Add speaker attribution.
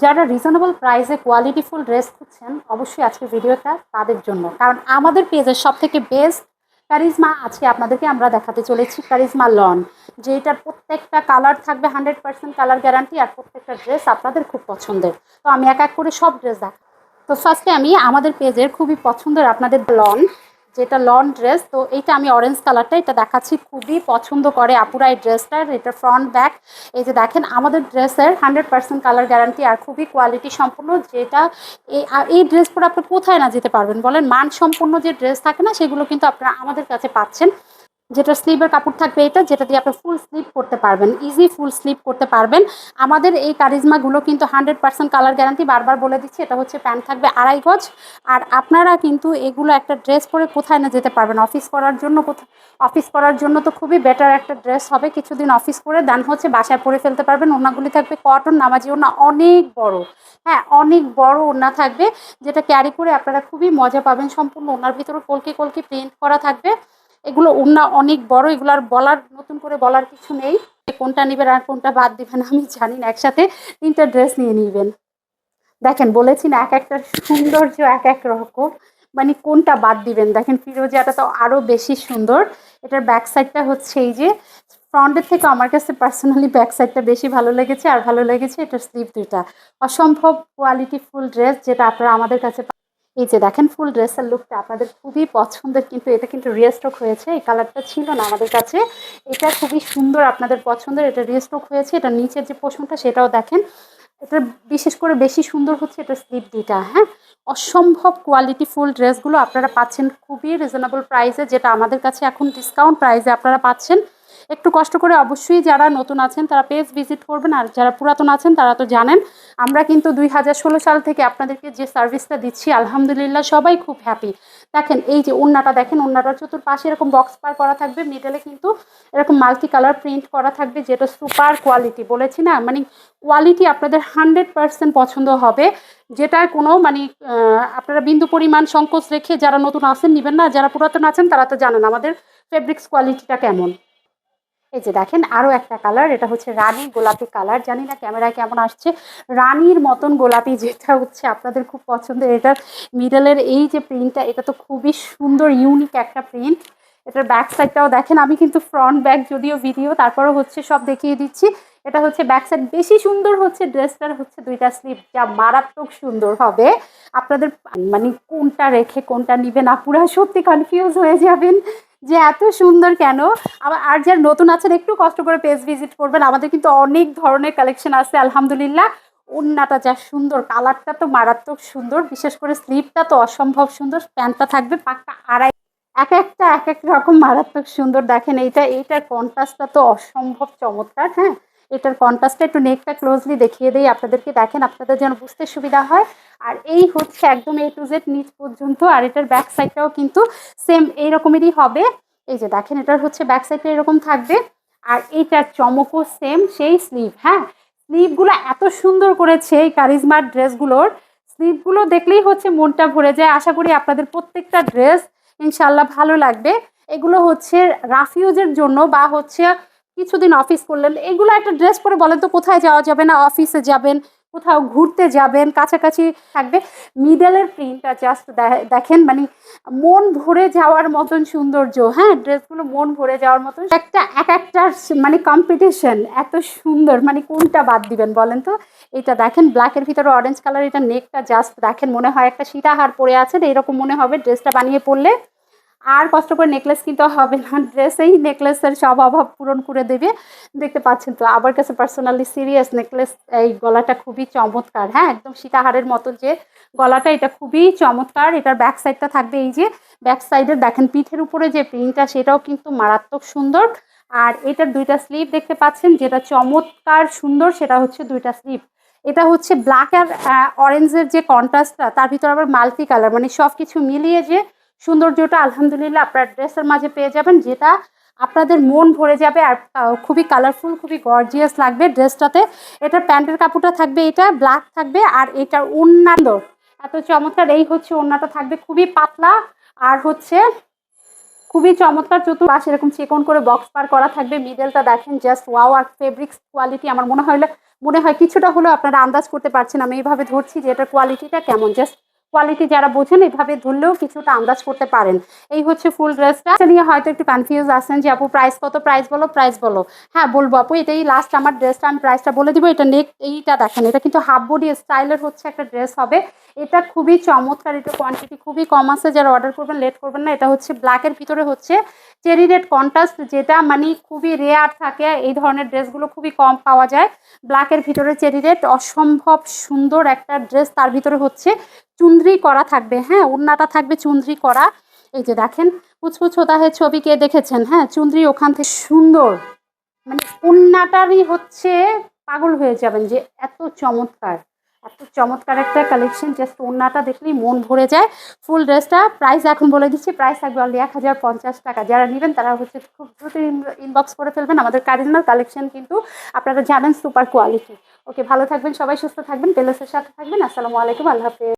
Speaker 1: যারা রিজনেবল প্রাইসে কোয়ালিটিফুল ড্রেস খুঁজছেন অবশ্যই আজকের ভিডিওটা তাদের জন্য, কারণ আমাদের পেজের সব থেকে বেস্ট কারিজমা আজকে আপনাদেরকে আমরা দেখাতে চলেছি কারিজমা লন, যেটার প্রত্যেকটা কালার থাকবে 100% কালার গ্যারান্টি, আর প্রত্যেকটা ড্রেস আপনাদের খুব পছন্দের। তো আমি এক এক করে সব ড্রেস দেখাবো। তো ফার্স্টে আমি আমাদের পেজের খুবই পছন্দের আপনাদের লন, যেটা লন ড্রেস, তো এইটা আমি অরেঞ্জ কালারটা এটা দেখাচ্ছি, খুবই পছন্দ করে আপুরা এই ড্রেসটার। এটা ফ্রন্ট ব্যাক, এই যে দেখেন আমাদের ড্রেসের 100% কালার গ্যারান্টি আর খুবই কোয়ালিটি সম্পূর্ণ, যেটা এই ড্রেস পরে আপনি কোথায় না যেতে পারবেন বলেন। মানসম্পন্ন যে ড্রেস থাকে না সেগুলো কিন্তু আপনারা আমাদের কাছে পাচ্ছেন। যেটা স্লিভের কাপড় থাকবে এটা, যেটা দিয়ে আপনি ফুল স্লিভ করতে পারবেন, ইজি ফুল স্লিভ করতে পারবেন। আমাদের এই কারিজমাগুলো কিন্তু 100% কালার গ্যারান্টি, বারবার বলে দিচ্ছি। এটা হচ্ছে প্যান্ট থাকবে 2.5 গজ। আর আপনারা কিন্তু এগুলো একটা ড্রেস পরে কোথায় না যেতে পারবেন, অফিস করার জন্য তো খুবই বেটার একটা ড্রেস হবে। কিছুদিন অফিস করে দেন হচ্ছে বাসায় পরে ফেলতে পারবেন। ওড়নাগুলি থাকবে কটন, নামাজি ওড়না, অনেক বড়, হ্যাঁ অনেক বড় ওড়না থাকবে, যেটা ক্যারি করে আপনারা খুবই মজা পাবেন। সম্পূর্ণ ওড়নার ভিতরে কলকি কলকি প্রিন্ট করা থাকবে। এগুলো ওড়না অনেক বড়, এগুলো আর নতুন করে বলার কিছু নেই। কোনটা নেবেন আর কোনটা বাদ দিবেন আমি জানি না, একসাথে 3টা ড্রেস নিয়ে নিবেন। দেখেন বলেছি না, এক একটা সৌন্দর্য এক এক রকম, মানে কোনটা বাদ দিবেন। দেখেন ফিরোজাটা তো আরও বেশি সুন্দর। এটার ব্যাক সাইডটা হচ্ছে এই যে, ফ্রন্টের থেকে আমার কাছে পার্সোনালি ব্যাক সাইডটা বেশি ভালো লেগেছে, আর ভালো লেগেছে এটার স্লিভ দুইটা। অসম্ভব কোয়ালিটি ফুল ড্রেস, যেটা আপনারা আমাদের কাছে এই যে দেখেন ফুল ড্রেসের লুকটা আপনাদের খুবই পছন্দের, কিন্তু এটা কিন্তু রিস্টক হয়েছে, এই কালারটা ছিল না আমাদের কাছে। এটা খুবই সুন্দর আপনাদের পছন্দের, এটা রিস্টক হয়েছে। এটা নিচের যে পোর্শনটা সেটাও দেখেন, এটা বিশেষ করে বেশি সুন্দর হচ্ছে এটা স্লিভ দুইটা। হ্যাঁ, অসম্ভব কোয়ালিটি ফুল ড্রেসগুলো আপনারা পাচ্ছেন খুবই রিজনেবল প্রাইসে, যেটা আমাদের কাছে এখন ডিসকাউন্ট প্রাইসে আপনারা পাচ্ছেন। একটু কষ্ট করে অবশ্যই যারা নতুন আছেন তারা পেজ ভিজিট করবেন, আর যারা পুরাতন আছেন তারা তো জানেন আমরা কিন্তু 2016 সাল থেকে আপনাদেরকে যে সার্ভিসটা দিচ্ছি আলহামদুলিল্লাহ সবাই খুব হ্যাপি। দেখেন এই যে ওড়নাটা দেখেন, ওড়নাটার চতুর্পাশে এরকম বক্স পার করা থাকবে, মিডলে কিন্তু এরকম মাল্টি কালার প্রিন্ট করা থাকবে, যেটা সুপার কোয়ালিটি। বলেছি না, মানে কোয়ালিটি আপনাদের 100% পছন্দ হবে, যেটা কোনো মানে আপনারা বিন্দু পরিমাণ সংকোচ রেখে যারা নতুন আছেন নেবেন না, যারা পুরাতন আছেন তারা তো জানেন আমাদের ফেব্রিক্স কোয়ালিটিটা কেমন। এই যে দেখেন আরও একটা কালার, এটা হচ্ছে রানী গোলাপি কালার। জানি না ক্যামেরায় কেমন আসছে, রানীর মতন গোলাপি, যেটা হচ্ছে আপনাদের খুব পছন্দের। এটার মিডলের এই যে প্রিন্টটা, এটা তো খুবই সুন্দর ইউনিক একটা প্রিন্ট। এটার ব্যাক সাইডটাও দেখেন, আমি কিন্তু ফ্রন্ট ব্যাক যদিও ভিডিও তারপরেও হচ্ছে সব দেখিয়ে দিচ্ছি। এটা হচ্ছে ব্যাক সাইড, বেশি সুন্দর হচ্ছে ড্রেসটার হচ্ছে দুইটা স্লিভ, যা মারাত্মক সুন্দর হবে। আপনাদের মানে কোনটা রেখে কোনটা নিবেন আপুরা সত্যি কনফিউজ হয়ে যাবেন যে এত সুন্দর কেন। আবার আর যারা নতুন আছেন একটু কষ্ট করে পেজ ভিজিট করবেন, আমাদের কিন্তু অনেক ধরনের কালেকশন আছে আলহামদুলিল্লাহ। ওড়নাটা যা সুন্দর, কালারটা তো মারাত্মক সুন্দর, বিশেষ করে স্লিভটা তো অসম্ভব সুন্দর, প্যান্টটা থাকবে পাক্কা 2.5, এক একটা এক এক রকম মারাত্মক সুন্দর। দেখেন এইটার কন্ট্রাস্টটা তো অসম্ভব চমৎকার। হ্যাঁ, এটার কন্ট্রাস্টটা একটু নেকটা ক্লোজলি দেখিয়ে দেই আপনাদেরকে, দেখেন আপনাদের যেন বুঝতে সুবিধা হয়। আর এই হচ্ছে একদম A to Z নিচ পর্যন্ত, আর এটার ব্যাক সাইডটাও কিন্তু সেম এই রকমেরই হবে। এই যে দেখেন এটার হচ্ছে ব্যাক সাইডটা এরকম থাকবে, আর এইটার চমকও সেম সেই স্লিভ। হ্যাঁ, স্লিভগুলো এত সুন্দর করেছে এই কারিজমার ড্রেসগুলোর, স্লিভগুলো দেখলেই হচ্ছে মনটা ভরে যায়। আশা করি আপনাদের প্রত্যেকটা ড্রেস ইনশাল্লাহ ভালো লাগবে। এগুলো হচ্ছে রাফিউজের জন্য, বা হচ্ছে কিছুদিন অফিস করলেন, এগুলো একটা ড্রেস পরে বলেন তো কোথায় যাওয়া যাবে না, অফিসে যাবেন, কোথাও ঘুরতে যাবেন, কাছাকাছি থাকবে। মিডলের প্রিন্টটা জাস্ট দেখেন, মানে মন ভরে যাওয়ার মতন সৌন্দর্য। হ্যাঁ, ড্রেসগুলো মন ভরে যাওয়ার মতন, এক একটা মানে কম্পিটিশন এত সুন্দর, মানে কোনটা বাদ দিবেন বলেন তো। এটা দেখেন ব্ল্যাকের ভিতরে অরেঞ্জ কালার, এটা নেকটা জাস্ট দেখেন মনে হয় একটা সীতাহার পরে আছেন এরকম মনে হবে ড্রেসটা বানিয়ে পরলে। আর কষ্ট করে নেকলেস কিনতে হবে না, ড্রেসেই নেকলেসের সব অভাব পূরণ করে দেবে। দেখতে পাচ্ছেন তো আমার কাছে পার্সোনালি সিরিয়াস নেকলেস, এই গলাটা খুবই চমৎকার। হ্যাঁ, একদম সীতাহারের মতো যে গলাটা, এটা খুবই চমৎকার। এটার ব্যাক সাইডটা থাকবে এই যে, ব্যাক সাইডে দেখেন পিঠের উপরে যে প্রিন্টটা সেটাও কিন্তু মারাত্মক সুন্দর। আর এটার দুইটা স্লিভ দেখতে পাচ্ছেন, যেটা চমৎকার সুন্দর, সেটা হচ্ছে দুইটা স্লিভ। এটা হচ্ছে ব্ল্যাক আর অরেঞ্জের যে কন্ট্রাস্টটা, তার ভিতর আবার মাল্টি কালার, মানে সব কিছু মিলিয়ে যে সৌন্দর্যটা আলহামদুলিল্লাহ আপনার ড্রেসের মাঝে পেয়ে যাবেন, যেটা আপনাদের মন ভরে যাবে। আর খুবই কালারফুল, খুবই গর্জিয়াস লাগবে ড্রেসটাতে। এটার প্যান্টের কাপড়টা থাকবে, এটা ব্ল্যাক থাকবে, আর এটার ওড়না এত চমৎকার। এই হচ্ছে ওড়নাটা থাকবে খুবই পাতলা, আর হচ্ছে খুবই চমৎকার চতুর্পাশে এরকম চিকন করে বক্স পার করা থাকবে। মিডলটা দেখেন জাস্ট ওয়াও, আর ফেব্রিক্স কোয়ালিটি আমার মনে হলো মনে হয় কিছুটা হলেও আপনারা আন্দাজ করতে পারছেন আমি এইভাবে ধরছি যে এটার কোয়ালিটিটা কেমন। জাস্ট কোয়ালিটি যারা বোঝেন এভাবে ধরলেও কিছুটা আন্দাজ করতে পারেন। এই হচ্ছে ফুল ড্রেসটা। এটা নিয়ে হয়তো একটু কনফিউজ আছেন যে আপু প্রাইস কত, প্রাইস বলো। হ্যাঁ বলবো আপু, এটাই লাস্ট আমার ড্রেসটা, আমি প্রাইসটা বলে দিব। এটা নেক এইটা দেখেন, এটা কিন্তু হাফ বডি স্টাইলের হচ্ছে একটা ড্রেস হবে। এটা খুবই চমৎকার, এটা কোয়ান্টিটি খুবই কম আছে, যারা অর্ডার করবেন লেট করবেন না। এটা হচ্ছে ব্ল্যাকের ভিতরে হচ্ছে চেরি রেড কন্ট্রাস্ট, যেটা মানে খুবই রেয়ার থাকে, এই ধরনের ড্রেসগুলো খুবই কম পাওয়া যায়। ব্ল্যাকের ভিতরে চেরি রেড, অসম্ভব সুন্দর একটা ড্রেস। তার ভিতরে হচ্ছে চুনরি করা থাকবে, হ্যাঁ ওড়নাটা থাকবে চুনরি করা। এই যে দেখেন কুচকুচ হোতা হে ছবি কে দেখেছেন, হ্যাঁ চুনরি ওখান থেকে সুন্দর, মানে ওড়নাটারই হচ্ছে পাগল হয়ে যাবেন যে এত চমৎকার, এত চমৎকার একটা কালেকশন। জাস্ট ওড়নাটা দেখলেই মন ভরে যায়। ফুল ড্রেসটা প্রাইস এখন বলে দিচ্ছি, প্রাইস থাকবে অনলি 1050 টাকা। যারা নেবেন তারা হচ্ছে খুব দ্রুত ইনবক্স করে ফেলবেন। আমাদের কারিজমার কালেকশন কিন্তু আপনারা জানেন সুপার কোয়ালিটি। ওকে, ভালো থাকবেন সবাই, সুস্থ থাকবেন, পেলেসের সাথে থাকবেন। আসসালামু আলাইকুম, আল্লাহ হাফেজ।